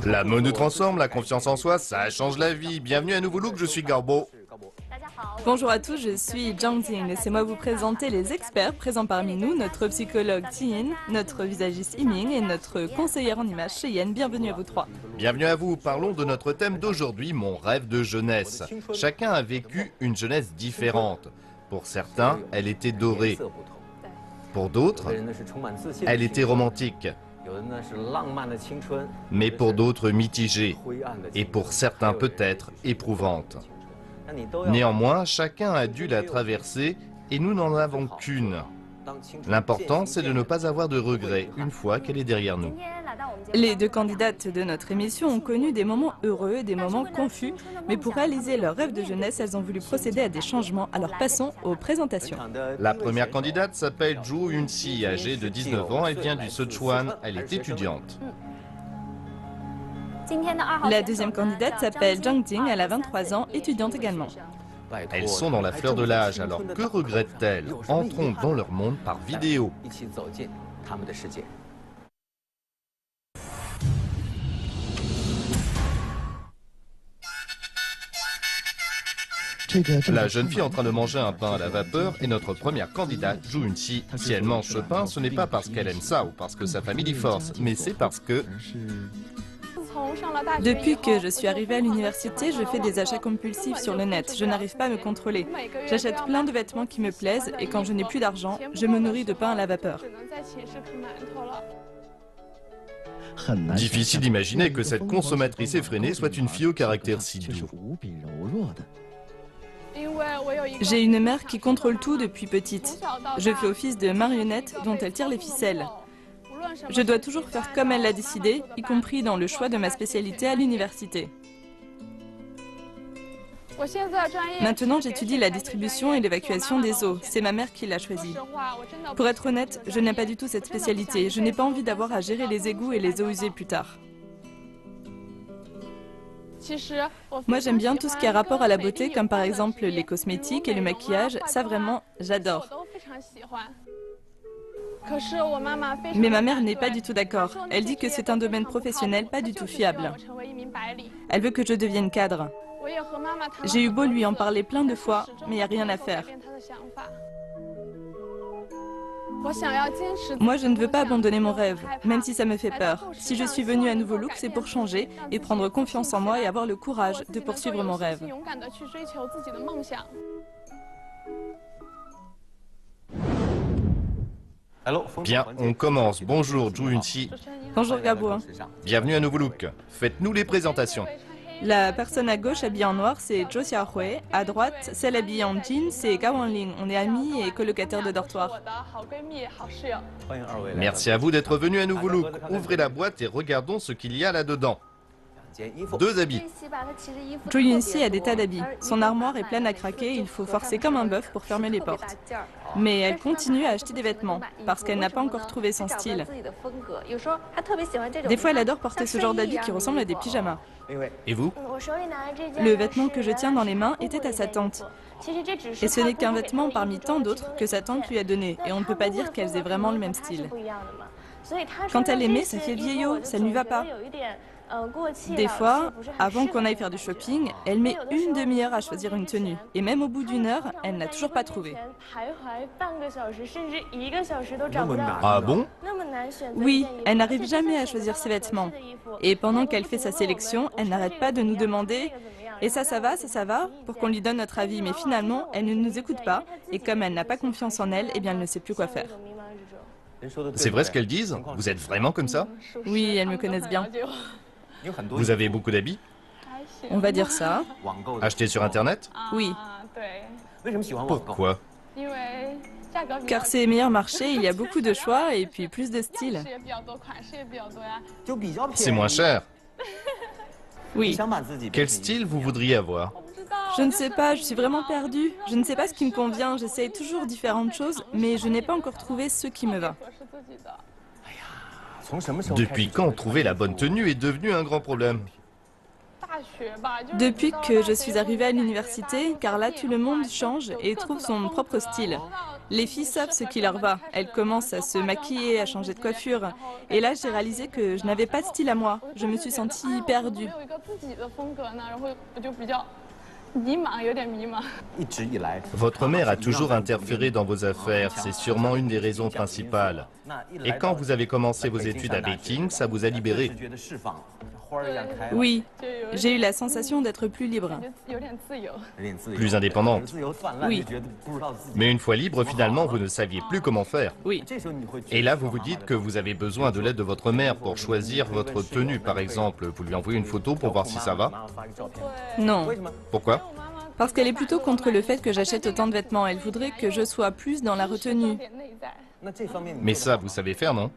La mode nous transforme, la confiance en soi, ça change la vie. Bienvenue à Nouveau Look, je suis Garbo. Bonjour à tous, je suis Zhang Jing. Laissez-moi vous présenter les experts présents parmi nous, notre psychologue Tian, notre visagiste Yiming et notre conseillère en images Cheyenne. Bienvenue à vous trois. Bienvenue à vous, parlons de notre thème d'aujourd'hui, mon rêve de jeunesse. Chacun a vécu une jeunesse différente. Pour certains, elle était dorée. Pour d'autres, elle était romantique. Mais pour d'autres, mitigée. Et pour certains, peut-être, éprouvante. Néanmoins, chacun a dû la traverser et nous n'en avons qu'une. L'important, c'est de ne pas avoir de regrets une fois qu'elle est derrière nous. Les deux candidates de notre émission ont connu des moments heureux et des moments confus, mais pour réaliser leur rêve de jeunesse, elles ont voulu procéder à des changements. Alors passons aux présentations. La première candidate s'appelle Zhu Yunxi, âgée de 19 ans, elle vient du Sichuan, elle est étudiante. La deuxième candidate s'appelle Zhang Jing, elle a 23 ans, étudiante également. Elles sont dans la fleur de l'âge, alors que regrettent-elles? Entrons dans leur monde par vidéo. La jeune fille est en train de manger un pain à la vapeur est notre première candidate, Zhu Yunxi. Si elle mange ce pain, ce n'est pas parce qu'elle aime ça ou parce que sa famille y force, mais c'est parce que... Depuis que je suis arrivée à l'université, je fais des achats compulsifs sur le net. Je n'arrive pas à me contrôler. J'achète plein de vêtements qui me plaisent et quand je n'ai plus d'argent, je me nourris de pain à la vapeur. Difficile d'imaginer que cette consommatrice effrénée soit une fille au caractère si doux. J'ai une mère qui contrôle tout depuis petite. Je fais office de marionnette dont elle tire les ficelles. Je dois toujours faire comme elle l'a décidé, y compris dans le choix de ma spécialité à l'université. Maintenant, j'étudie la distribution et l'évacuation des eaux. C'est ma mère qui l'a choisi. Pour être honnête, je n'aime pas du tout cette spécialité. Je n'ai pas envie d'avoir à gérer les égouts et les eaux usées plus tard. Moi, j'aime bien tout ce qui a rapport à la beauté, comme par exemple les cosmétiques et le maquillage. Ça, vraiment, j'adore. Mais ma mère n'est pas du tout d'accord. Elle dit que c'est un domaine professionnel pas du tout fiable. Elle veut que je devienne cadre. J'ai eu beau lui en parler plein de fois, mais il n'y a rien à faire. Moi, je ne veux pas abandonner mon rêve, même si ça me fait peur. Si je suis venue à Nouveau Look, c'est pour changer et prendre confiance en moi et avoir le courage de poursuivre mon rêve. Bien, on commence. Bonjour, Zhu Yunxi. Bonjour Gabo. Bienvenue à Nouveau Look. Faites-nous les présentations. La personne à gauche habillée en noir, c'est Zhou Xiaohui. À droite, celle habillée en jean, c'est Ga Wanling. On est amis et colocataires de dortoir. Merci à vous d'être venus à Nouveau Look. Ouvrez la boîte et regardons ce qu'il y a là-dedans. 2 habits. Zhu Yunxi a des tas d'habits. Son armoire est pleine à craquer, il faut forcer comme un bœuf pour fermer les portes. Mais elle continue à acheter des vêtements, parce qu'elle n'a pas encore trouvé son style. Des fois, elle adore porter ce genre d'habits qui ressemblent à des pyjamas. Et vous? Le vêtement que je tiens dans les mains était à sa tante. Et ce n'est qu'un vêtement parmi tant d'autres que sa tante lui a donné, et on ne peut pas dire qu'elles aient vraiment le même style. Quand elle les met, ça fait vieillot, ça ne lui va pas. Des fois, avant qu'on aille faire du shopping, elle met une demi-heure à choisir une tenue. Et même au bout d'une heure, elle n'a toujours pas trouvé. Ah bon? Oui, elle n'arrive jamais à choisir ses vêtements. Et pendant qu'elle fait sa sélection, elle n'arrête pas de nous demander « Et ça va, ça va ?» pour qu'on lui donne notre avis. Mais finalement, elle ne nous écoute pas. Et comme elle n'a pas confiance en elle, eh bien elle ne sait plus quoi faire. C'est vrai ce qu'elles disent? Vous êtes vraiment comme ça? Oui, elles me connaissent bien. Vous avez beaucoup d'habits? On va dire ça. Achetés sur Internet? Oui. Pourquoi? Car c'est meilleur marché, il y a beaucoup de choix et puis plus de style. C'est moins cher. Oui. Quel style vous voudriez avoir? Je ne sais pas, je suis vraiment perdue. Je ne sais pas ce qui me convient, j'essaye toujours différentes choses, mais je n'ai pas encore trouvé ce qui me va. Depuis quand trouver la bonne tenue est devenu un grand problème? Depuis que je suis arrivée à l'université, car là tout le monde change et trouve son propre style. Les filles savent ce qui leur va. Elles commencent à se maquiller, à changer de coiffure. Et là, j'ai réalisé que je n'avais pas de style à moi. Je me suis sentie perdue. Votre mère a toujours interféré dans vos affaires, c'est sûrement une des raisons principales. Et quand vous avez commencé vos études à Pékin, ça vous a libéré. Oui, j'ai eu la sensation d'être plus libre. Plus indépendante. Oui. Mais une fois libre, finalement, vous ne saviez plus comment faire. Oui. Et là, vous vous dites que vous avez besoin de l'aide de votre mère pour choisir votre tenue, par exemple. Vous lui envoyez une photo pour voir si ça va? Non. Pourquoi? Parce qu'elle est plutôt contre le fait que j'achète autant de vêtements. Elle voudrait que je sois plus dans la retenue. Mais ça, vous savez faire, non?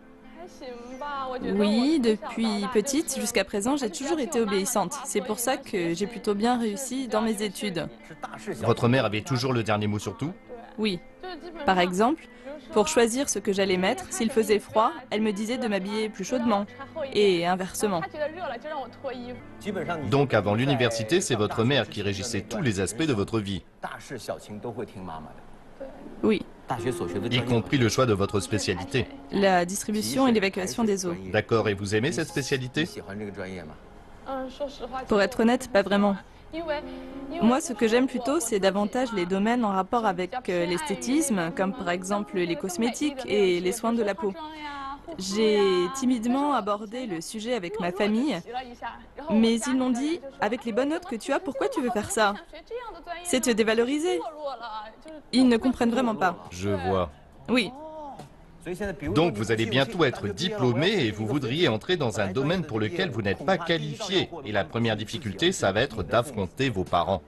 Oui, depuis petite jusqu'à présent, j'ai toujours été obéissante. C'est pour ça que j'ai plutôt bien réussi dans mes études. Votre mère avait toujours le dernier mot sur tout? Oui. Par exemple, pour choisir ce que j'allais mettre, s'il faisait froid, elle me disait de m'habiller plus chaudement. Et inversement. Donc avant l'université, c'est votre mère qui régissait tous les aspects de votre vie. Oui. Y compris le choix de votre spécialité. La distribution et l'évacuation des eaux. D'accord, et vous aimez cette spécialité? Pour être honnête, pas vraiment. Moi, ce que j'aime plutôt, c'est davantage les domaines en rapport avec l'esthétisme, comme par exemple les cosmétiques et les soins de la peau. J'ai timidement abordé le sujet avec ma famille, mais ils m'ont dit, avec les bonnes notes que tu as, pourquoi tu veux faire ça? C'est te dévaloriser. Ils ne comprennent vraiment pas. Je vois. Oui. Donc vous allez bientôt être diplômé et vous voudriez entrer dans un domaine pour lequel vous n'êtes pas qualifié. Et la première difficulté, ça va être d'affronter vos parents.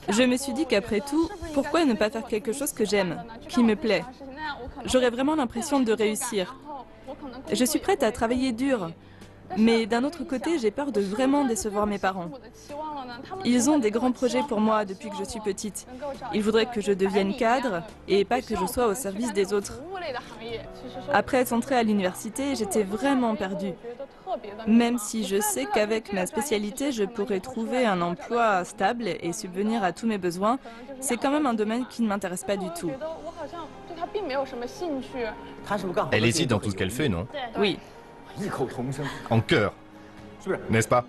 Je me suis dit qu'après tout, pourquoi ne pas faire quelque chose que j'aime, qui me plaît? J'aurais vraiment l'impression de réussir. Je suis prête à travailler dur, mais d'un autre côté, j'ai peur de vraiment décevoir mes parents. Ils ont des grands projets pour moi depuis que je suis petite. Ils voudraient que je devienne cadre et pas que je sois au service des autres. Après être entrée à l'université, j'étais vraiment perdue. Même si je sais qu'avec ma spécialité, je pourrais trouver un emploi stable et subvenir à tous mes besoins, c'est quand même un domaine qui ne m'intéresse pas du tout. Elle hésite dans tout ce qu'elle fait, non? Oui. En chœur, n'est-ce pas?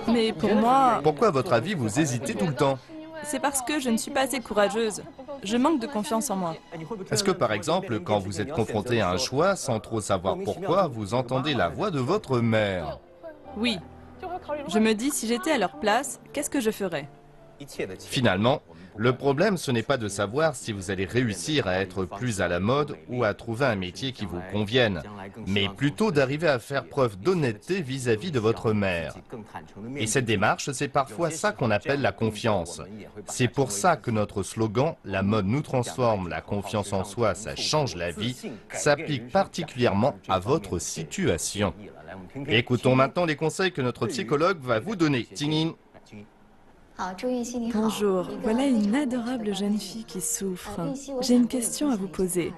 Mais pour moi, Pourquoi, à votre avis, vous hésitez tout le temps? c'est parce que je ne suis pas assez courageuse. Je manque de confiance en moi. Est-ce que, par exemple, quand vous êtes confronté à un choix, sans trop savoir pourquoi, vous entendez la voix de votre mère? Oui. Je me dis, si j'étais à leur place, qu'est-ce que je ferais? Finalement, le problème, ce n'est pas de savoir si vous allez réussir à être plus à la mode ou à trouver un métier qui vous convienne, mais plutôt d'arriver à faire preuve d'honnêteté vis-à-vis de votre mère. Et cette démarche, c'est parfois ça qu'on appelle la confiance. C'est pour ça que notre slogan « La mode nous transforme, la confiance en soi, ça change la vie » s'applique particulièrement à votre situation. Écoutons maintenant les conseils que notre psychologue va vous donner. Tingin. Bonjour, voilà une adorable jeune fille qui souffre. J'ai une question à vous poser.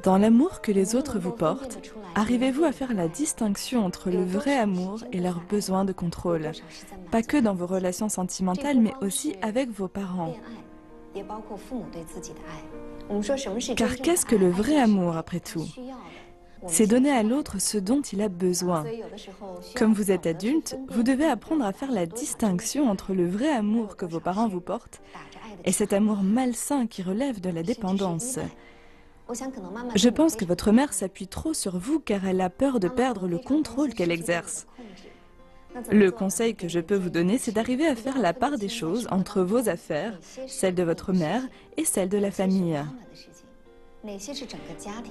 Dans l'amour que les autres vous portent, arrivez-vous à faire la distinction entre le vrai amour et leur besoin de contrôle? Pas que dans vos relations sentimentales, mais aussi avec vos parents. Car qu'est-ce que le vrai amour, après tout? C'est donner à l'autre ce dont il a besoin. Comme vous êtes adulte, vous devez apprendre à faire la distinction entre le vrai amour que vos parents vous portent et cet amour malsain qui relève de la dépendance. Je pense que votre mère s'appuie trop sur vous car elle a peur de perdre le contrôle qu'elle exerce. Le conseil que je peux vous donner, c'est d'arriver à faire la part des choses entre vos affaires, celles de votre mère et celles de la famille.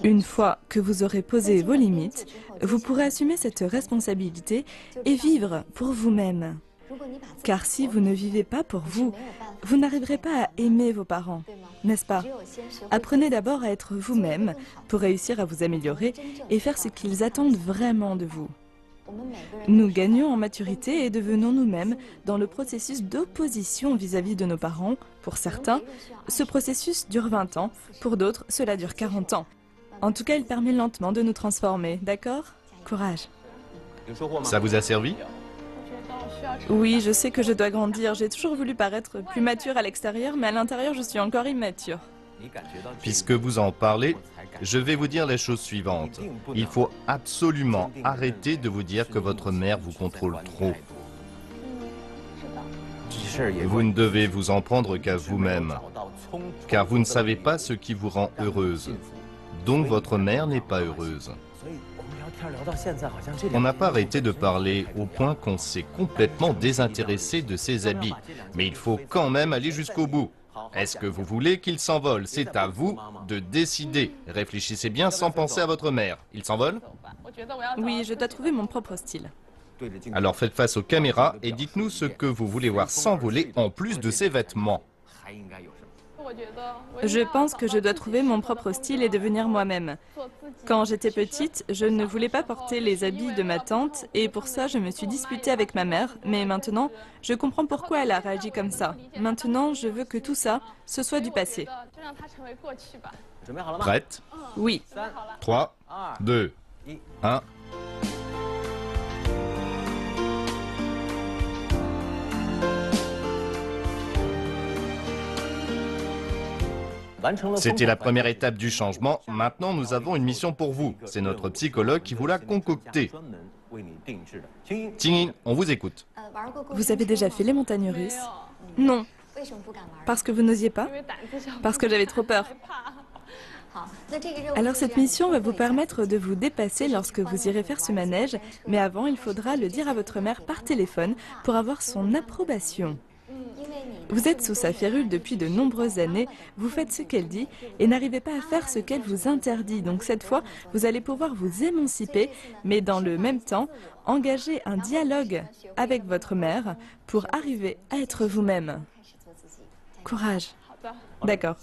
Une fois que vous aurez posé vos limites, vous pourrez assumer cette responsabilité et vivre pour vous-même. Car si vous ne vivez pas pour vous, vous n'arriverez pas à aimer vos parents, n'est-ce pas? Apprenez d'abord à être vous-même pour réussir à vous améliorer et faire ce qu'ils attendent vraiment de vous. Nous gagnons en maturité et devenons nous-mêmes dans le processus d'opposition vis-à-vis de nos parents. Pour certains, ce processus dure 20 ans, pour d'autres, cela dure 40 ans. En tout cas, il permet lentement de nous transformer, d'accord? Courage. Ça vous a servi? Oui, je sais que je dois grandir. J'ai toujours voulu paraître plus mature à l'extérieur, mais à l'intérieur, je suis encore immature. Puisque vous en parlez, je vais vous dire les choses suivantes. Il faut absolument arrêter de vous dire que votre mère vous contrôle trop. Vous ne devez vous en prendre qu'à vous-même, car vous ne savez pas ce qui vous rend heureuse. Donc votre mère n'est pas heureuse. On n'a pas arrêté de parler au point qu'on s'est complètement désintéressé de ses habits. Mais il faut quand même aller jusqu'au bout. Est-ce que vous voulez qu'il s'envole? C'est à vous de décider. Réfléchissez bien sans penser à votre mère. Il s'envole? Oui, je dois trouver mon propre style. Alors faites face aux caméras et dites-nous ce que vous voulez voir s'envoler en plus de ses vêtements. Je pense que je dois trouver mon propre style et devenir moi-même. Quand j'étais petite, je ne voulais pas porter les habits de ma tante et pour ça je me suis disputée avec ma mère, mais maintenant je comprends pourquoi elle a réagi comme ça. Maintenant je veux que tout ça, ce soit du passé. Prête? Oui. 3, 2, 1... C'était la première étape du changement. Maintenant, nous avons une mission pour vous. C'est notre psychologue qui vous l'a concoctée. Tingyin, on vous écoute. Vous avez déjà fait les montagnes russes? Non. Parce que vous n'osiez pas? Parce que j'avais trop peur. Alors cette mission va vous permettre de vous dépasser lorsque vous irez faire ce manège, mais avant, il faudra le dire à votre mère par téléphone pour avoir son approbation. Vous êtes sous sa férule depuis de nombreuses années, vous faites ce qu'elle dit et n'arrivez pas à faire ce qu'elle vous interdit. Donc cette fois, vous allez pouvoir vous émanciper, mais dans le même temps, engager un dialogue avec votre mère pour arriver à être vous-même. Courage. D'accord.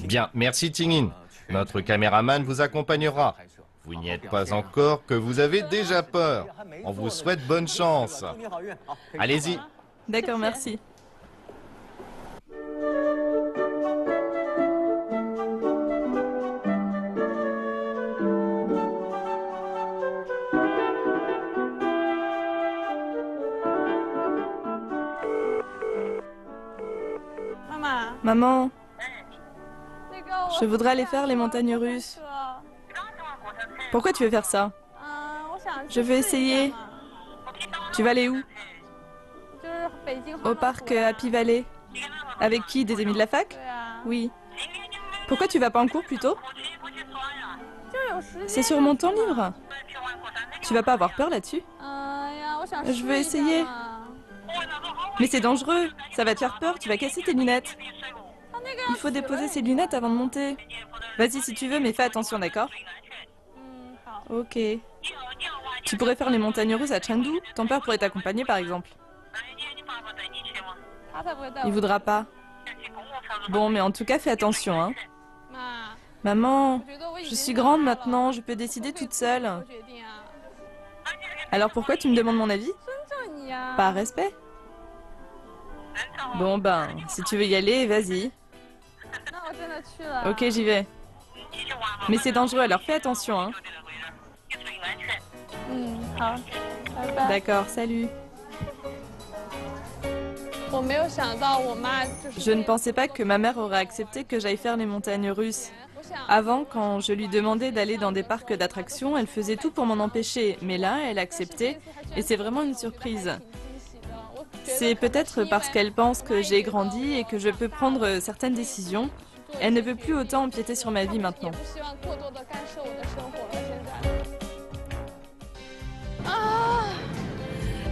Bien, merci Tingyin. Notre caméraman vous accompagnera. Vous n'y êtes pas encore que vous avez déjà peur. On vous souhaite bonne chance. Allez-y. D'accord, merci. Maman, je voudrais aller faire les montagnes russes. Pourquoi tu veux faire ça? Je veux essayer. Tu vas aller où? Au parc Happy Valley. Avec qui? Des amis de la fac? Oui. Pourquoi tu vas pas en cours plutôt? C'est sur mon temps libre. Tu vas pas avoir peur là-dessus? Je veux essayer. Mais c'est dangereux. Ça va te faire peur, tu vas casser tes lunettes. Il faut déposer ses lunettes avant de monter. Vas-y si tu veux, mais fais attention, d'accord? Ok. Tu pourrais faire les montagnes russes à Chengdu. Ton père pourrait t'accompagner par exemple. Il voudra pas. Bon, mais en tout cas, fais attention, hein. Maman, je suis grande maintenant, je peux décider toute seule. Alors pourquoi tu me demandes mon avis? Par respect. Bon ben, si tu veux y aller, vas-y. Ok, j'y vais. Mais c'est dangereux, alors fais attention, hein. D'accord, salut. Je ne pensais pas que ma mère aurait accepté que j'aille faire les montagnes russes. Avant, quand je lui demandais d'aller dans des parcs d'attractions, elle faisait tout pour m'en empêcher. Mais là, elle a accepté et c'est vraiment une surprise. C'est peut-être parce qu'elle pense que j'ai grandi et que je peux prendre certaines décisions. Elle ne veut plus autant empiéter sur ma vie maintenant.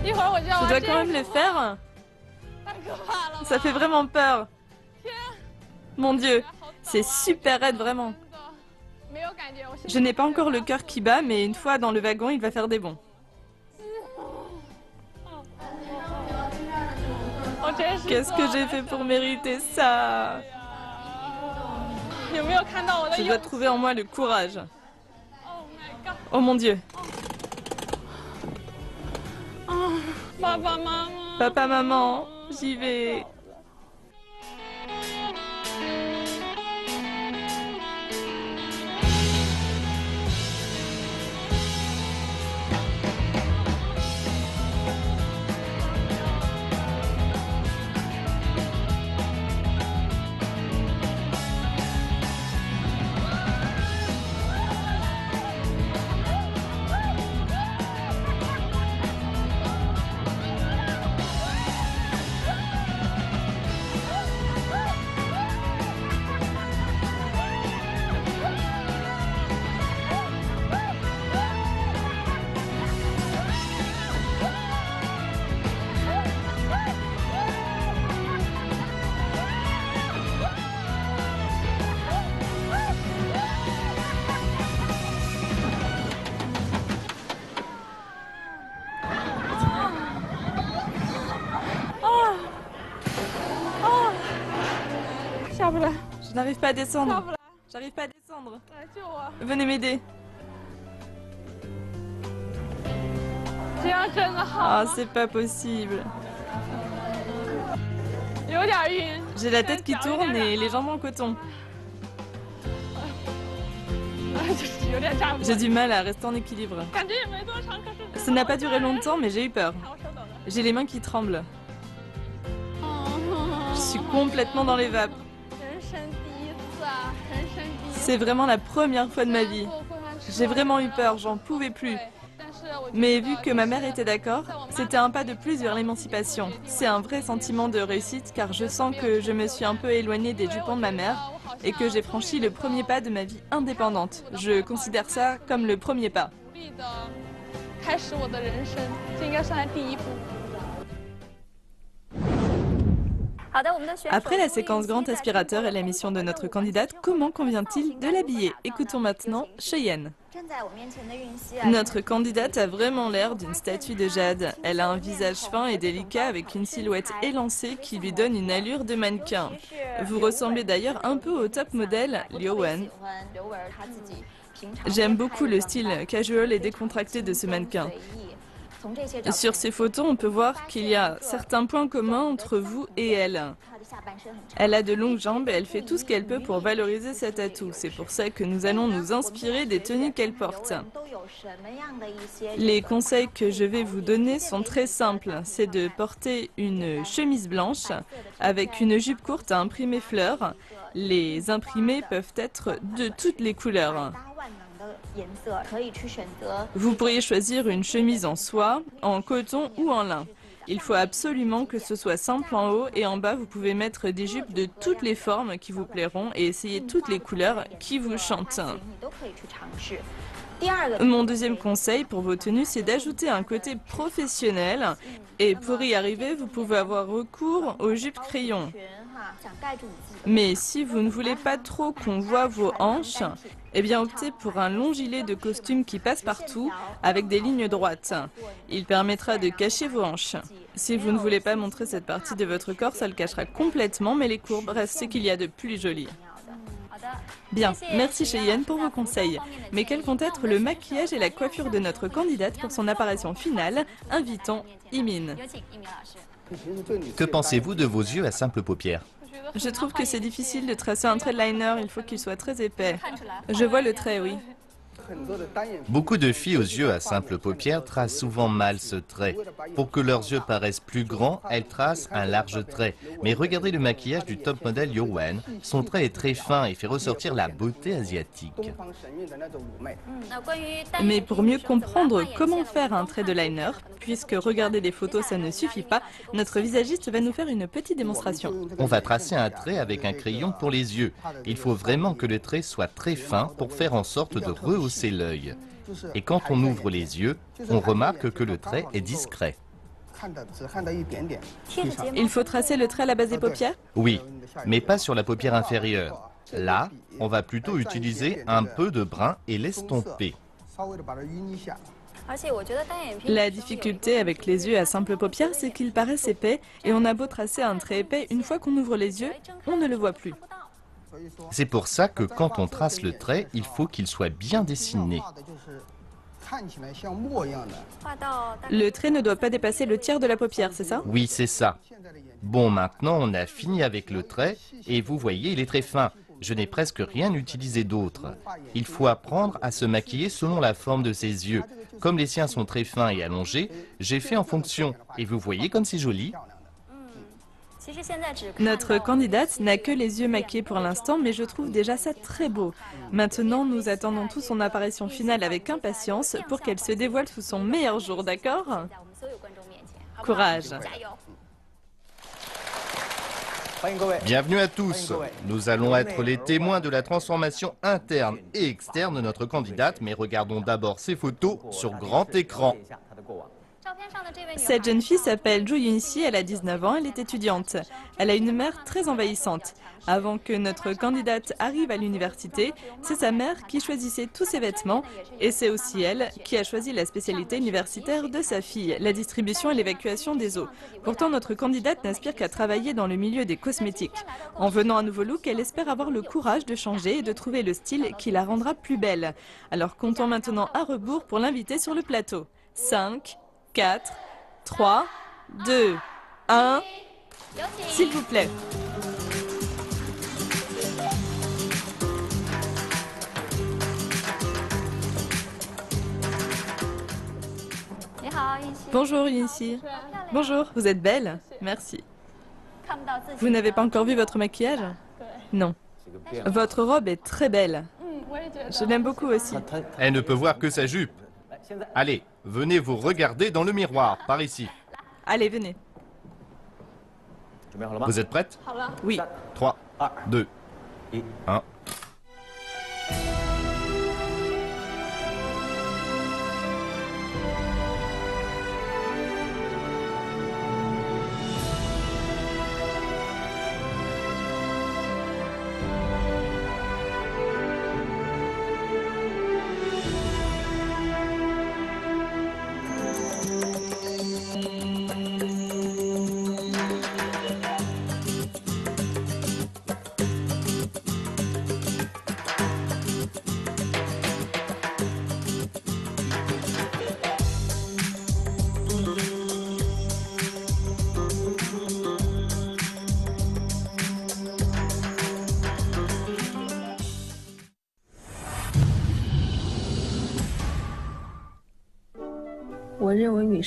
Je dois quand même le faire. Ça fait vraiment peur. Mon Dieu, c'est super raide vraiment. Je n'ai pas encore le cœur qui bat, mais une fois dans le wagon, il va faire des bonds. Qu'est-ce que j'ai fait pour mériter ça? Je dois trouver en moi le courage. Oh mon Dieu. Papa, maman, j'y vais. n'arrive pas à descendre. J'arrive pas à descendre. Venez m'aider. Ah, c'est pas possible. J'ai la tête qui tourne et les jambes en coton. J'ai du mal à rester en équilibre. Ça n'a pas duré longtemps, mais j'ai eu peur. J'ai les mains qui tremblent. Je suis complètement dans les vapes. C'est vraiment la première fois de ma vie. J'ai vraiment eu peur, j'en pouvais plus. Mais vu que ma mère était d'accord, c'était un pas de plus vers l'émancipation. C'est un vrai sentiment de réussite car je sens que je me suis un peu éloignée des jupons de ma mère et que j'ai franchi le premier pas de ma vie indépendante. Je considère ça comme le premier pas. Après la séquence grand aspirateur et la mission de notre candidate, comment convient-il de l'habiller? Écoutons maintenant Cheyenne. Notre candidate a vraiment l'air d'une statue de jade. Elle a un visage fin et délicat avec une silhouette élancée qui lui donne une allure de mannequin. Vous ressemblez d'ailleurs un peu au top modèle Liu Wen. J'aime beaucoup le style casual et décontracté de ce mannequin. Sur ces photos, on peut voir qu'il y a certains points communs entre vous et elle. Elle a de longues jambes et elle fait tout ce qu'elle peut pour valoriser cet atout. C'est pour ça que nous allons nous inspirer des tenues qu'elle porte. Les conseils que je vais vous donner sont très simples. C'est de porter une chemise blanche avec une jupe courte à imprimer fleurs. Les imprimés peuvent être de toutes les couleurs. Vous pourriez choisir une chemise en soie, en coton ou en lin. Il faut absolument que ce soit simple en haut et en bas vous pouvez mettre des jupes de toutes les formes qui vous plairont et essayer toutes les couleurs qui vous chantent. Mon deuxième conseil pour vos tenues, c'est d'ajouter un côté professionnel et pour y arriver, vous pouvez avoir recours aux jupes crayons. Mais si vous ne voulez pas trop qu'on voit vos hanches, eh bien optez pour un long gilet de costume qui passe partout avec des lignes droites. Il permettra de cacher vos hanches. Si vous ne voulez pas montrer cette partie de votre corps, ça le cachera complètement, mais les courbes restent ce qu'il y a de plus joli. Bien, merci Cheyenne pour vos conseils. Mais quels vont être le maquillage et la coiffure de notre candidate pour son apparition finale? Invitons Imin. Que pensez-vous de vos yeux à simples paupières? Je trouve que c'est difficile de tracer un trait de liner, il faut qu'il soit très épais. Je vois le trait, oui. Beaucoup de filles aux yeux à simples paupières tracent souvent mal ce trait. Pour que leurs yeux paraissent plus grands, elles tracent un large trait. Mais regardez le maquillage du top modèle Liu Wen. Son trait est très fin et fait ressortir la beauté asiatique. Mais pour mieux comprendre comment faire un trait de liner, puisque regarder des photos ça ne suffit pas, notre visagiste va nous faire une petite démonstration. On va tracer un trait avec un crayon pour les yeux. Il faut vraiment que le trait soit très fin pour faire en sorte de rehausser l'œil. Et quand on ouvre les yeux, on remarque que le trait est discret. Il faut tracer le trait à la base des paupières? Oui, mais pas sur la paupière inférieure. Là, on va plutôt utiliser un peu de brun et l'estomper. La difficulté avec les yeux à simple paupière, c'est qu'ils paraissent épais et on a beau tracer un trait épais, une fois qu'on ouvre les yeux, on ne le voit plus. C'est pour ça que quand on trace le trait, il faut qu'il soit bien dessiné. Le trait ne doit pas dépasser le tiers de la paupière, c'est ça? Oui, c'est ça. Bon, maintenant on a fini avec le trait et vous voyez, il est très fin. Je n'ai presque rien utilisé d'autre. Il faut apprendre à se maquiller selon la forme de ses yeux. Comme les siens sont très fins et allongés, j'ai fait en fonction. Et vous voyez comme c'est joli. Notre candidate n'a que les yeux maquillés pour l'instant, mais je trouve déjà ça très beau. Maintenant, nous attendons tous son apparition finale avec impatience pour qu'elle se dévoile sous son meilleur jour, d'accord? Courage! Bienvenue à tous. Nous allons être les témoins de la transformation interne et externe de notre candidate, mais regardons d'abord ses photos sur grand écran. Cette jeune fille s'appelle Jo Yun-si, elle a 19 ans, elle est étudiante. Elle a une mère très envahissante. Avant que notre candidate arrive à l'université, c'est sa mère qui choisissait tous ses vêtements et c'est aussi elle qui a choisi la spécialité universitaire de sa fille, la distribution et l'évacuation des eaux. Pourtant, notre candidate n'aspire qu'à travailler dans le milieu des cosmétiques. En venant à Nouveau Look, elle espère avoir le courage de changer et de trouver le style qui la rendra plus belle. Alors comptons maintenant à rebours pour l'inviter sur le plateau. 5, 4, 3, 2, 1, s'il vous plaît. Bonjour Yun-si. Bonjour, vous êtes belle? Merci. Vous n'avez pas encore vu votre maquillage? Non. Votre robe est très belle. Je l'aime beaucoup aussi. Elle ne peut voir que sa jupe. Allez, venez vous regarder dans le miroir, par ici. Allez, venez. Vous êtes prête? Oui. 3, 2, 1.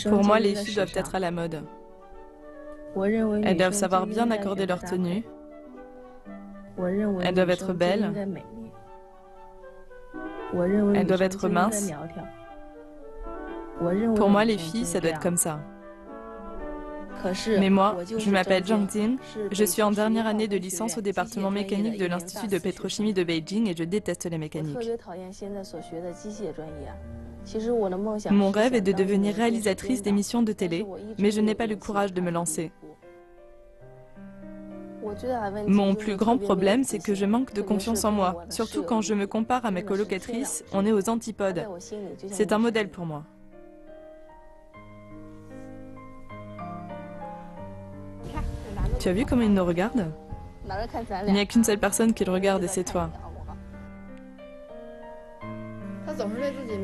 Pour moi, les filles doivent être à la mode. Elles doivent savoir bien accorder leur tenue. Elles doivent être belles. Elles doivent être minces. Pour moi, les filles, ça doit être comme ça. Mais moi, je m'appelle Zhang Jin, je suis en dernière année de licence au département mécanique de l'Institut de pétrochimie de Beijing et je déteste les mécaniques. Mon rêve est de devenir réalisatrice d'émissions de télé, mais je n'ai pas le courage de me lancer. Mon plus grand problème, c'est que je manque de confiance en moi, surtout quand je me compare à mes colocatrices, on est aux antipodes. C'est un modèle pour moi. Tu as vu comment il nous regarde? Il n'y a qu'une seule personne qui le regarde et c'est toi.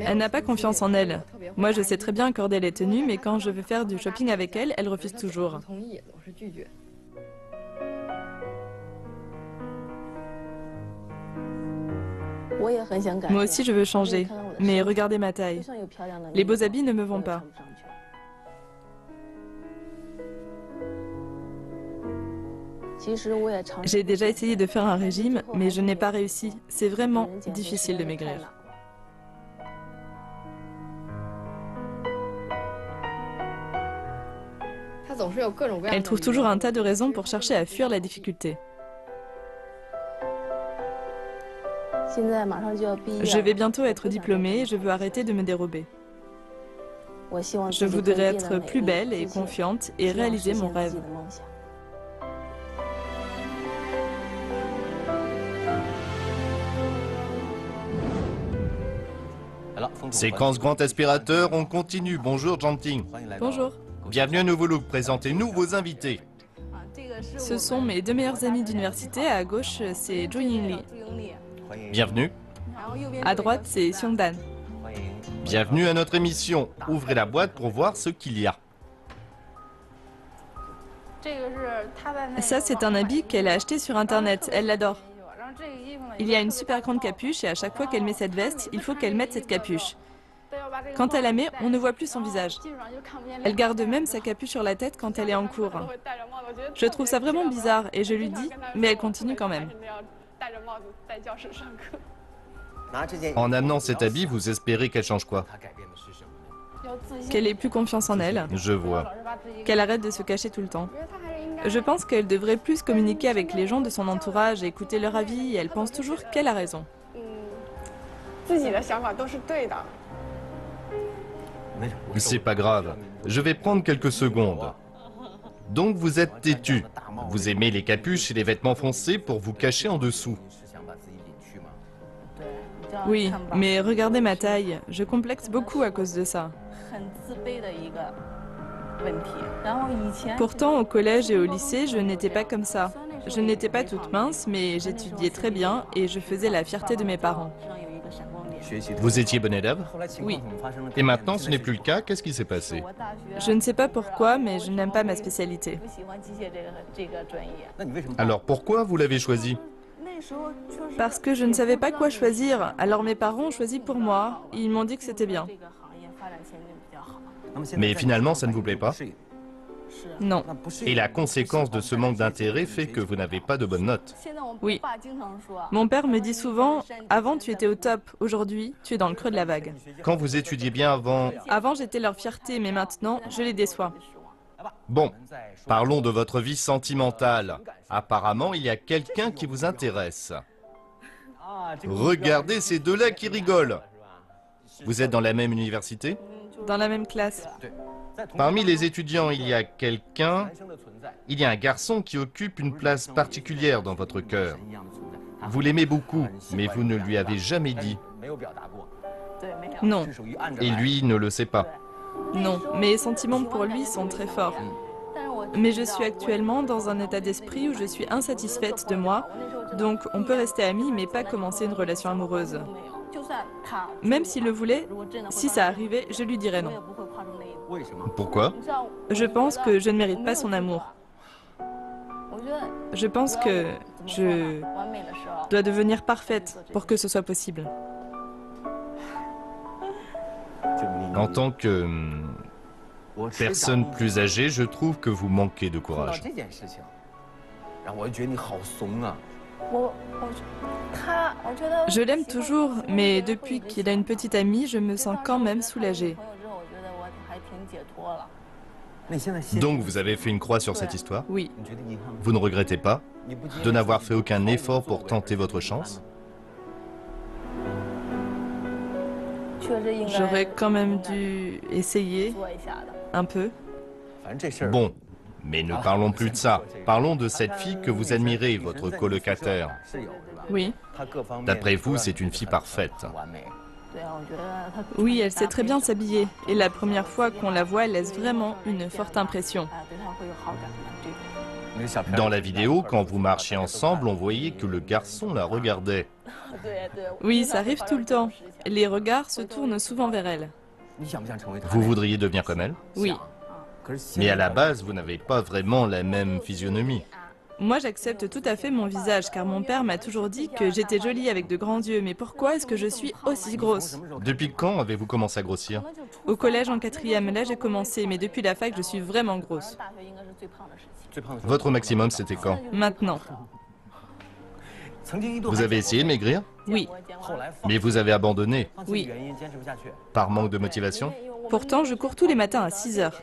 Elle n'a pas confiance en elle. Moi, je sais très bien accorder les tenues, mais quand je veux faire du shopping avec elle, elle refuse toujours. Moi aussi, je veux changer, mais regardez ma taille. Les beaux habits ne me vont pas. J'ai déjà essayé de faire un régime, mais je n'ai pas réussi. C'est vraiment difficile de maigrir. Elle trouve toujours un tas de raisons pour chercher à fuir la difficulté. Je vais bientôt être diplômée et je veux arrêter de me dérober. Je voudrais être plus belle et confiante et réaliser mon rêve. Séquence grand aspirateur, on continue. Bonjour Janting. Bonjour. Bienvenue à Nouveau Look, présentez-nous vos invités. Ce sont mes deux meilleurs amis d'université. À gauche, c'est Jo Ying-li. Bienvenue. À droite, c'est Xiong-dan. Bienvenue à notre émission. Ouvrez la boîte pour voir ce qu'il y a. Ça, c'est un habit qu'elle a acheté sur Internet. Elle l'adore. Il y a une super grande capuche et à chaque fois qu'elle met cette veste, il faut qu'elle mette cette capuche. Quand elle la met, on ne voit plus son visage. Elle garde même sa capuche sur la tête quand elle est en cours. Je trouve ça vraiment bizarre et je lui dis, mais elle continue quand même. En amenant cet habit, vous espérez qu'elle change quoi? Qu'elle ait plus confiance en elle. Je vois. Qu'elle arrête de se cacher tout le temps. Je pense qu'elle devrait plus communiquer avec les gens de son entourage et écouter leur avis et elle pense toujours qu'elle a raison. C'est pas grave, je vais prendre quelques secondes. Donc vous êtes têtu. Vous aimez les capuches et les vêtements foncés pour vous cacher en dessous. Oui, mais regardez ma taille, je complexe beaucoup à cause de ça. Pourtant, au collège et au lycée, je n'étais pas comme ça. Je n'étais pas toute mince, mais j'étudiais très bien et je faisais la fierté de mes parents. Vous étiez bon élève? Oui. Et maintenant ce n'est plus le cas, qu'est-ce qui s'est passé? Je ne sais pas pourquoi, mais je n'aime pas ma spécialité. Alors pourquoi vous l'avez choisi? Parce que je ne savais pas quoi choisir, alors mes parents ont choisi pour moi. Ils m'ont dit que c'était bien. Mais finalement ça ne vous plaît pas? Non. Et la conséquence de ce manque d'intérêt fait que vous n'avez pas de bonnes notes. Oui. Mon père me dit souvent, avant tu étais au top, aujourd'hui tu es dans le creux de la vague. Quand vous étudiez bien avant... Avant j'étais leur fierté, mais maintenant je les déçois. Bon, parlons de votre vie sentimentale. Apparemment, il y a quelqu'un qui vous intéresse. Regardez ces deux-là qui rigolent. Vous êtes dans la même université? Dans la même classe. Parmi les étudiants, il y a quelqu'un... Il y a un garçon qui occupe une place particulière dans votre cœur. Vous l'aimez beaucoup, mais vous ne lui avez jamais dit. Non. Et lui ne le sait pas. Non, mes sentiments pour lui sont très forts. Mais je suis actuellement dans un état d'esprit où je suis insatisfaite de moi, donc on peut rester amis mais pas commencer une relation amoureuse. Même s'il le voulait, si ça arrivait, je lui dirais non. Pourquoi? Je pense que je ne mérite pas son amour. Je pense que je dois devenir parfaite pour que ce soit possible. En tant que personne plus âgée, je trouve que vous manquez de courage. Je l'aime toujours, mais depuis qu'il a une petite amie, je me sens quand même soulagée. Donc vous avez fait une croix sur cette histoire? Oui. Vous ne regrettez pas de n'avoir fait aucun effort pour tenter votre chance? J'aurais quand même dû essayer un peu. Bon, mais ne parlons plus de ça. Parlons de cette fille que vous admirez, votre colocataire. Oui. D'après vous, c'est une fille parfaite. Oui, elle sait très bien s'habiller. Et la première fois qu'on la voit, elle laisse vraiment une forte impression. Dans la vidéo, quand vous marchiez ensemble, on voyait que le garçon la regardait. Oui, ça arrive tout le temps. Les regards se tournent souvent vers elle. Vous voudriez devenir comme elle? Oui. Mais à la base, vous n'avez pas vraiment la même physionomie. Moi, j'accepte tout à fait mon visage, car mon père m'a toujours dit que j'étais jolie avec de grands yeux. Mais pourquoi est-ce que je suis aussi grosse? Depuis quand avez-vous commencé à grossir? Au collège en 4e, là j'ai commencé, mais depuis la fac, je suis vraiment grosse. Votre maximum, c'était quand? Maintenant. Vous avez essayé de maigrir? Oui. Mais vous avez abandonné? Oui. Par manque de motivation? Pourtant, je cours tous les matins à 6 heures.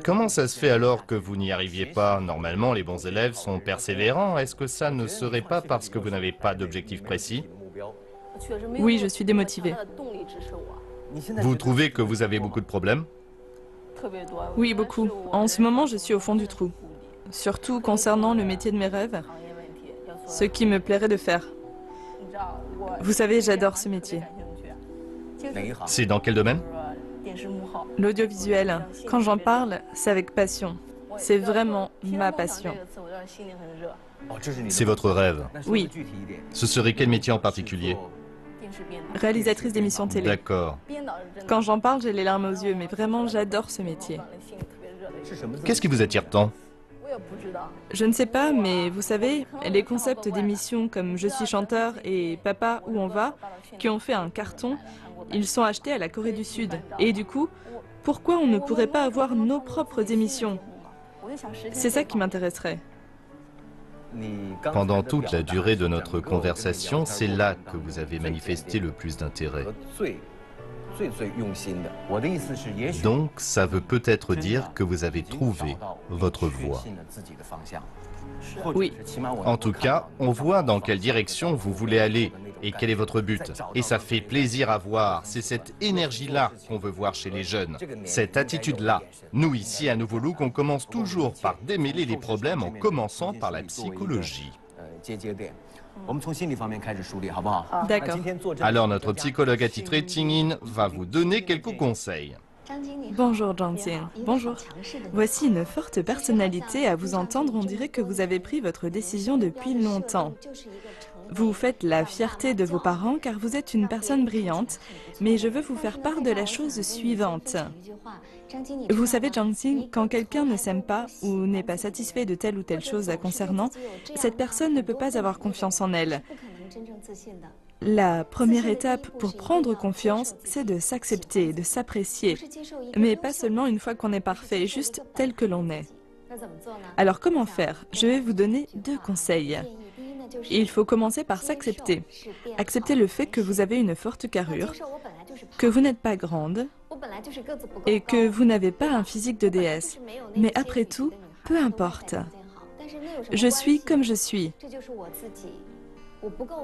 Comment ça se fait alors que vous n'y arriviez pas? Normalement, les bons élèves sont persévérants. Est-ce que ça ne serait pas parce que vous n'avez pas d'objectif précis? Oui, je suis démotivée. Vous trouvez que vous avez beaucoup de problèmes? Oui, beaucoup. En ce moment, je suis au fond du trou. Surtout concernant le métier de mes rêves, ce qui me plairait de faire. Vous savez, j'adore ce métier. C'est dans quel domaine? L'audiovisuel. Quand j'en parle, c'est avec passion. C'est vraiment ma passion. C'est votre rêve? Oui. Ce serait quel métier en particulier? Réalisatrice d'émissions télé. D'accord. Quand j'en parle, j'ai les larmes aux yeux, mais vraiment, j'adore ce métier. Qu'est-ce qui vous attire tant? Je ne sais pas, mais vous savez, les concepts d'émissions comme Je suis chanteur et Papa, où on va, qui ont fait un carton, ils sont achetés à la Corée du Sud. Et du coup, pourquoi on ne pourrait pas avoir nos propres émissions? C'est ça qui m'intéresserait. Pendant toute la durée de notre conversation, c'est là que vous avez manifesté le plus d'intérêt. Donc, ça veut peut-être dire que vous avez trouvé votre voie. Oui. En tout cas, on voit dans quelle direction vous voulez aller. Et quel est votre but? Et ça fait plaisir à voir, c'est cette énergie-là qu'on veut voir chez les jeunes, cette attitude-là. Nous ici à Nouveau Look, on commence toujours par démêler les problèmes en commençant par la psychologie. D'accord. Alors notre psychologue attitré Ting-in va vous donner quelques conseils. Bonjour Zhang-Ting. Bonjour. Voici une forte personnalité. À vous entendre, on dirait que vous avez pris votre décision depuis longtemps. Vous faites la fierté de vos parents car vous êtes une personne brillante, mais je veux vous faire part de la chose suivante. Vous savez, Zhang-Ting, quand quelqu'un ne s'aime pas ou n'est pas satisfait de telle ou telle chose la concernant, cette personne ne peut pas avoir confiance en elle. La première étape pour prendre confiance, c'est de s'accepter, de s'apprécier, mais pas seulement une fois qu'on est parfait, juste tel que l'on est. Alors comment faire? Je vais vous donner 2 conseils. Il faut commencer par s'accepter. Accepter le fait que vous avez une forte carrure, que vous n'êtes pas grande et que vous n'avez pas un physique de déesse. Mais après tout, peu importe. Je suis comme je suis.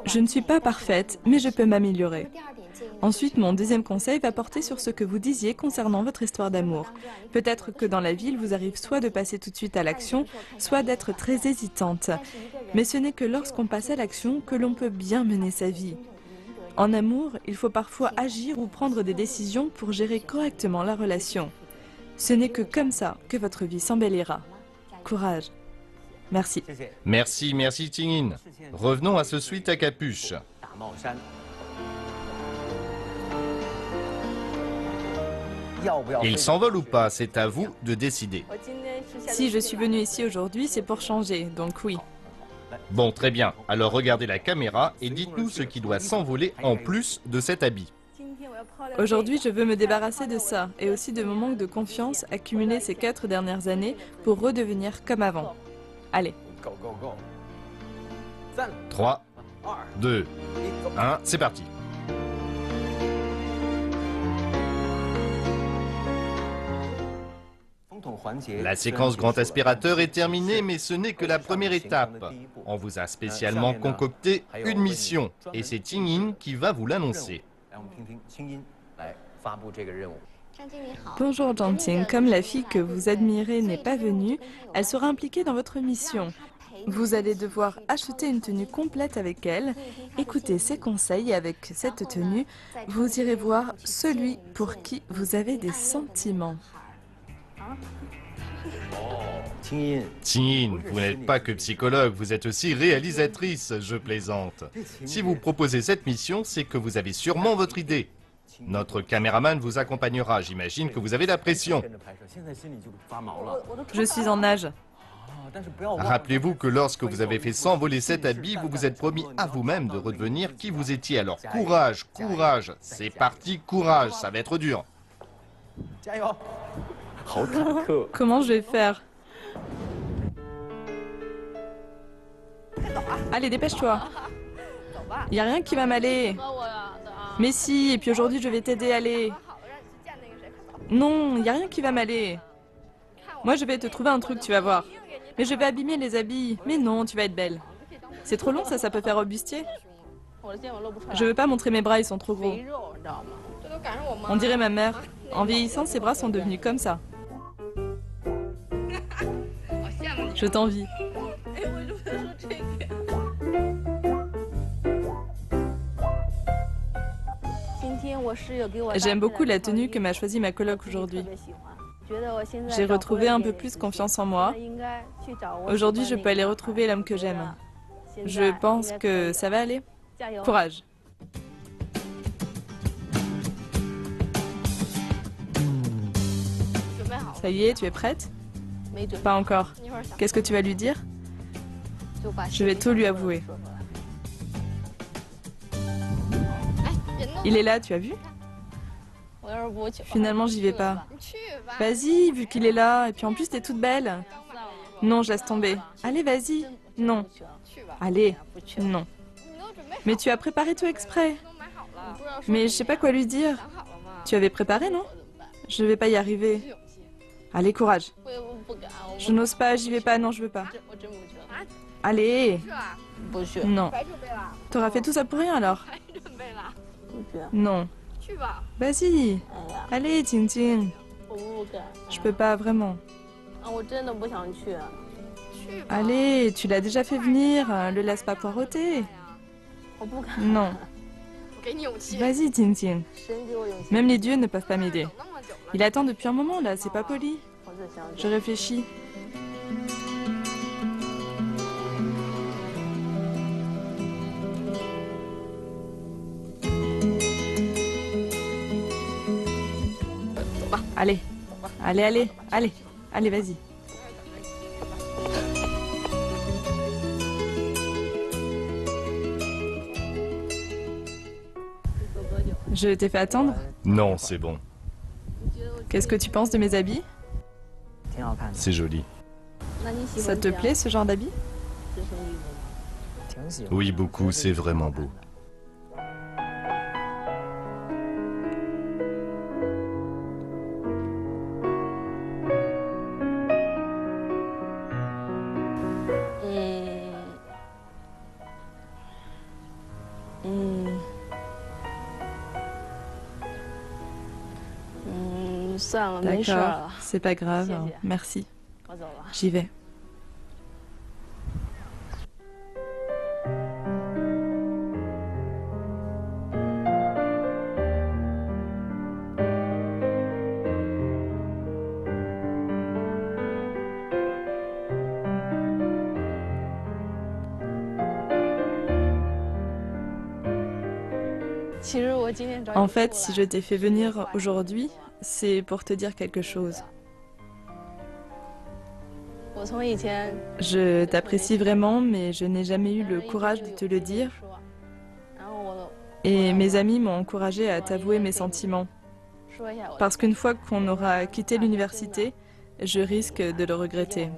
Je ne suis pas parfaite, mais je peux m'améliorer. Ensuite, mon 2e conseil va porter sur ce que vous disiez concernant votre histoire d'amour. Peut-être que dans la vie, il vous arrive soit de passer tout de suite à l'action, soit d'être très hésitante. Mais ce n'est que lorsqu'on passe à l'action que l'on peut bien mener sa vie. En amour, il faut parfois agir ou prendre des décisions pour gérer correctement la relation. Ce n'est que comme ça que votre vie s'embellira. Courage. Merci. Merci Ting-in. Revenons à ce sweat à capuche. Il s'envole ou pas, c'est à vous de décider. Si je suis venue ici aujourd'hui, c'est pour changer, donc oui. Bon, très bien. Alors regardez la caméra et dites-nous ce qui doit s'envoler en plus de cet habit. Aujourd'hui, je veux me débarrasser de ça et aussi de mon manque de confiance accumulé ces 4 dernières années pour redevenir comme avant. Allez. 3, 2, 1, c'est parti. La séquence grand aspirateur est terminée, mais ce n'est que la première étape. On vous a spécialement concocté une mission, et c'est Ting-in qui va vous l'annoncer. Bonjour Zhang-Ting, comme la fille que vous admirez n'est pas venue, elle sera impliquée dans votre mission. Vous allez devoir acheter une tenue complète avec elle, écouter ses conseils et avec cette tenue, vous irez voir celui pour qui vous avez des sentiments. Ting-in, vous n'êtes pas que psychologue, vous êtes aussi réalisatrice, je plaisante. Si vous proposez cette mission, c'est que vous avez sûrement votre idée. Notre caméraman vous accompagnera, j'imagine que vous avez la pression. Je suis en nage. Rappelez-vous que lorsque vous avez fait s'envoler cet habit, vous vous êtes promis à vous-même de redevenir qui vous étiez. Alors courage, courage, c'est parti, courage, ça va être dur. Comment je vais faire? Allez, dépêche-toi. Il n'y a rien qui va m'aller. Mais si, et puis aujourd'hui je vais t'aider à aller. Non, il n'y a rien qui va m'aller. Moi je vais te trouver un truc, tu vas voir. Mais je vais abîmer les habits. Mais non, tu vas être belle. C'est trop long ça peut faire robustier. Je veux pas montrer mes bras, ils sont trop gros. On dirait ma mère. En vieillissant, ses bras sont devenus comme ça. Je t'envie. J'aime beaucoup la tenue que m'a choisie ma coloc aujourd'hui. J'ai retrouvé un peu plus confiance en moi. Aujourd'hui, je peux aller retrouver l'homme que j'aime. Je pense que ça va aller. Courage. Ça y est, tu es prête? Pas encore. Qu'est-ce que tu vas lui dire? Je vais tout lui avouer. Il est là, tu as vu? Finalement, j'y vais pas. Vas-y, vu qu'il est là, et puis en plus, t'es toute belle. Non, je laisse tomber. Allez, vas-y. Non. Allez, non. Mais tu as préparé tout exprès. Mais je sais pas quoi lui dire. Tu avais préparé, non? Je vais pas y arriver. Allez, courage. Je n'ose pas, j'y vais pas, non, je veux pas. Allez! Non. T'auras fait tout ça pour rien alors? Non. Vas-y. Allez, Ting Ting. Je peux pas vraiment. Allez, tu l'as déjà fait venir, le laisse pas poireauter. Non. Vas-y, Ting Ting. Même les dieux ne peuvent pas m'aider. Il attend depuis un moment là, c'est pas poli. Je réfléchis. Allez, allez, vas-y. Je t'ai fait attendre? Non, c'est bon. Qu'est-ce que tu penses de mes habits? C'est joli. Ça te plaît ce genre d'habit? Oui, beaucoup, c'est vraiment beau. D'accord, c'est pas grave, merci. J'y vais. En fait, si je t'ai fait venir aujourd'hui, c'est pour te dire quelque chose. Je t'apprécie vraiment, mais je n'ai jamais eu le courage de te le dire. Et mes amis m'ont encouragée à t'avouer mes sentiments. Parce qu'une fois qu'on aura quitté l'université, je risque de le regretter.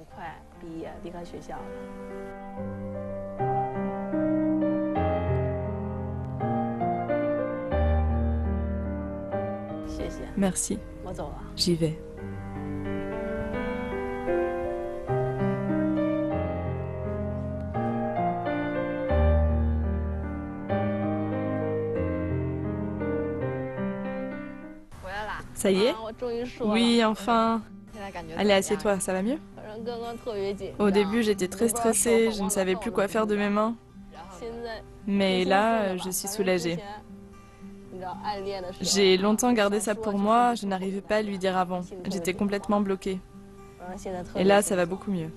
Merci. J'y vais. Ça y est? Oui, enfin. Allez, assieds-toi, ça va mieux? Au début, j'étais très stressée, je ne savais plus quoi faire de mes mains. Mais là, je suis soulagée. J'ai longtemps gardé ça pour moi, je n'arrivais pas à lui dire avant. J'étais complètement bloquée. Et là, ça va beaucoup mieux.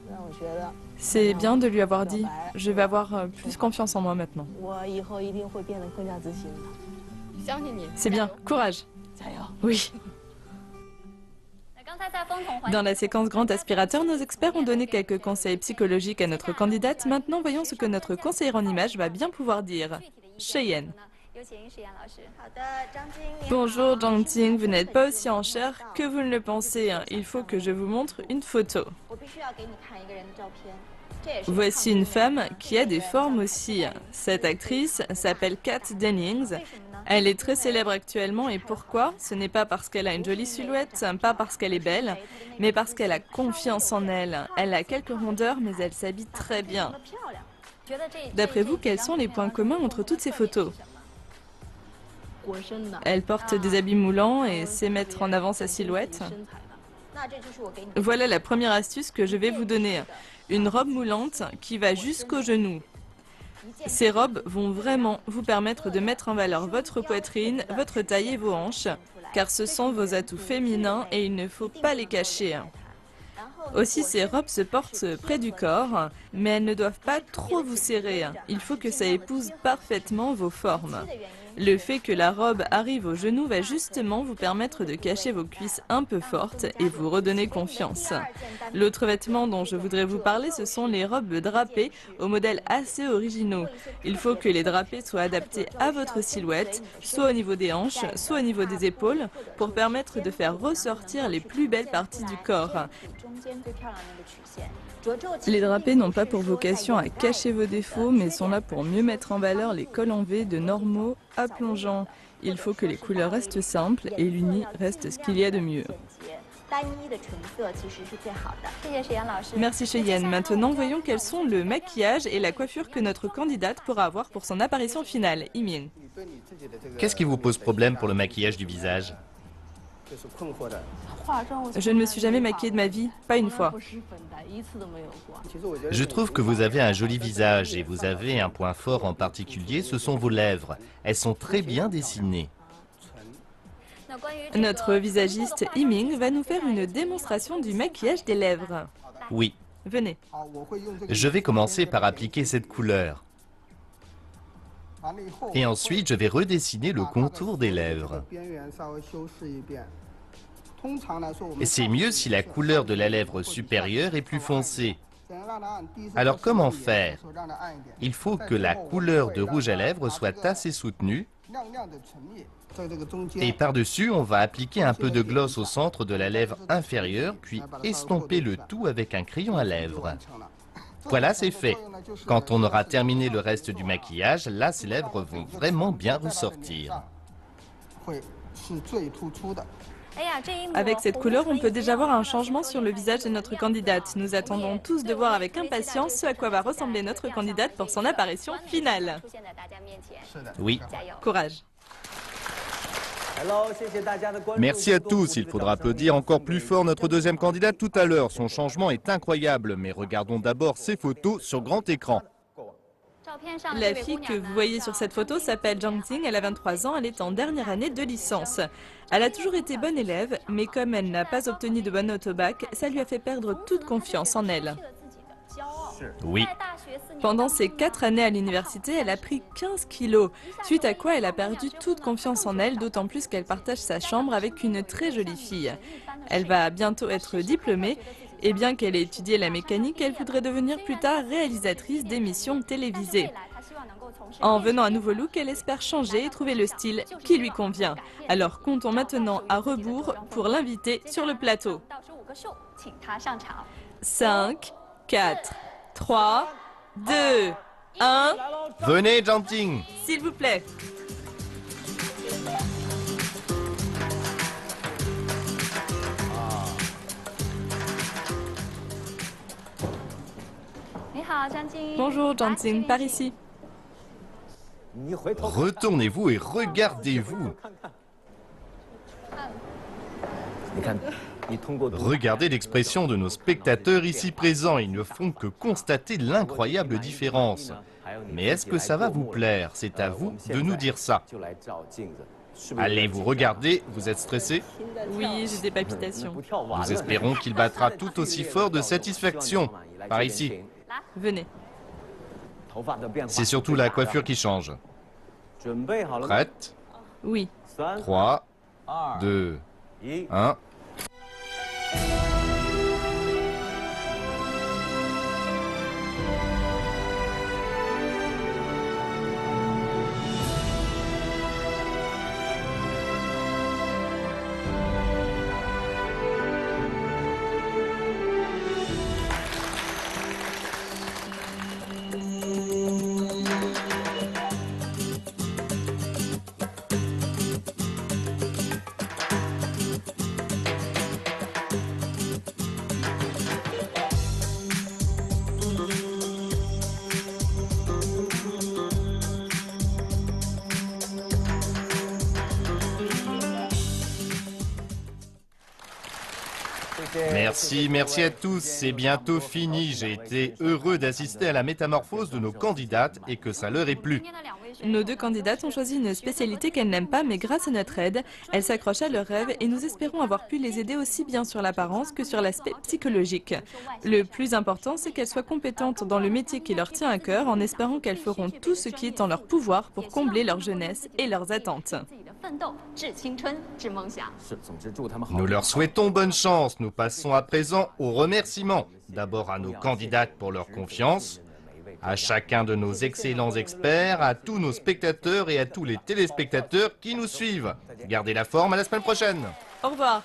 C'est bien de lui avoir dit. Je vais avoir plus confiance en moi maintenant. C'est bien, courage. Oui. Dans la séquence grand aspirateur, nos experts ont donné quelques conseils psychologiques à notre candidate. Maintenant, voyons ce que notre conseillère en image va bien pouvoir dire. Cheyenne. Bonjour Zhang Ting, vous n'êtes pas aussi en chair que vous ne le pensez. Il faut que je vous montre une photo. Voici une femme qui a des formes aussi. Cette actrice s'appelle Kat Dennings. Elle est très célèbre actuellement et pourquoi? Ce n'est pas parce qu'elle a une jolie silhouette, pas parce qu'elle est belle, mais parce qu'elle a confiance en elle. Elle a quelques rondeurs mais elle s'habille très bien. D'après vous, quels sont les points communs entre toutes ces photos? Elle porte des habits moulants et sait mettre en avant sa silhouette. Voilà la première astuce que je vais vous donner. Une robe moulante qui va jusqu'aux genoux. Ces robes vont vraiment vous permettre de mettre en valeur votre poitrine, votre taille et vos hanches, car ce sont vos atouts féminins et il ne faut pas les cacher. Aussi, ces robes se portent près du corps, mais elles ne doivent pas trop vous serrer. Il faut que ça épouse parfaitement vos formes. Le fait que la robe arrive aux genoux va justement vous permettre de cacher vos cuisses un peu fortes et vous redonner confiance. L'autre vêtement dont je voudrais vous parler, ce sont les robes drapées aux modèles assez originaux. Il faut que les drapés soient adaptés à votre silhouette, soit au niveau des hanches, soit au niveau des épaules, pour permettre de faire ressortir les plus belles parties du corps. Les drapés n'ont pas pour vocation à cacher vos défauts, mais sont là pour mieux mettre en valeur les cols en V de normaux à plongeants. Il faut que les couleurs restent simples et l'uni reste ce qu'il y a de mieux. Merci Cheyenne. Maintenant, voyons quels sont le maquillage et la coiffure que notre candidate pourra avoir pour son apparition finale. Yiming. Qu'est-ce qui vous pose problème pour le maquillage du visage? Je ne me suis jamais maquillée de ma vie, pas une fois. Je trouve que vous avez un joli visage et vous avez un point fort en particulier, ce sont vos lèvres. Elles sont très bien dessinées. Notre visagiste Yiming va nous faire une démonstration du maquillage des lèvres. Oui, Venez. je vais commencer par appliquer cette couleur. Et ensuite, je vais redessiner le contour des lèvres. Et c'est mieux si la couleur de la lèvre supérieure est plus foncée. Alors comment faire? Il faut que la couleur de rouge à lèvres soit assez soutenue. Et par-dessus, on va appliquer un peu de gloss au centre de la lèvre inférieure, puis estomper le tout avec un crayon à lèvres. Voilà, c'est fait. Quand on aura terminé le reste du maquillage, là, ces lèvres vont vraiment bien ressortir. Avec cette couleur, on peut déjà voir un changement sur le visage de notre candidate. Nous attendons tous de voir avec impatience ce à quoi va ressembler notre candidate pour son apparition finale. Oui. Courage. Merci à tous. Il faudra applaudir encore plus fort notre deuxième candidate tout à l'heure. Son changement est incroyable, mais regardons d'abord ses photos sur grand écran. La fille que vous voyez sur cette photo s'appelle Zhang Ting, elle a 23 ans, elle est en dernière année de licence. Elle a toujours été bonne élève, mais comme elle n'a pas obtenu de bonne note au bac, ça lui a fait perdre toute confiance en elle. Oui. Pendant ses 4 années à l'université, elle a pris 15 kilos, suite à quoi elle a perdu toute confiance en elle, d'autant plus qu'elle partage sa chambre avec une très jolie fille. Elle va bientôt être diplômée, et bien qu'elle ait étudié la mécanique, elle voudrait devenir plus tard réalisatrice d'émissions télévisées. En venant à nouveau look, elle espère changer et trouver le style qui lui convient. Alors comptons maintenant à rebours pour l'inviter sur le plateau. 5, 4, 3, 2, 1... Venez, Zhang Ting. S'il vous plaît. Bonjour, Zhang Ting, par ici. Retournez-vous et regardez-vous. Regardez l'expression de nos spectateurs ici présents. Ils ne font que constater l'incroyable différence. Mais est-ce que ça va vous plaire? C'est à vous de nous dire ça. Allez, vous regardez, vous êtes stressé? Oui, j'ai des palpitations. Nous espérons qu'il battra tout aussi fort de satisfaction. Par ici. Venez. C'est surtout la coiffure qui change. Prête? Oui. 3, 2, 1... Merci à tous. C'est bientôt fini. J'ai été heureux d'assister à la métamorphose de nos candidates et que ça leur ait plu. Nos 2 candidates ont choisi une spécialité qu'elles n'aiment pas, mais grâce à notre aide, elles s'accrochent à leurs rêves et nous espérons avoir pu les aider aussi bien sur l'apparence que sur l'aspect psychologique. Le plus important, c'est qu'elles soient compétentes dans le métier qui leur tient à cœur, en espérant qu'elles feront tout ce qui est en leur pouvoir pour combler leur jeunesse et leurs attentes. Nous leur souhaitons bonne chance. Nous passons à présent aux remerciements. D'abord à nos candidates pour leur confiance, à chacun de nos excellents experts, à tous nos spectateurs et à tous les téléspectateurs qui nous suivent. Gardez la forme, à la semaine prochaine. Au revoir.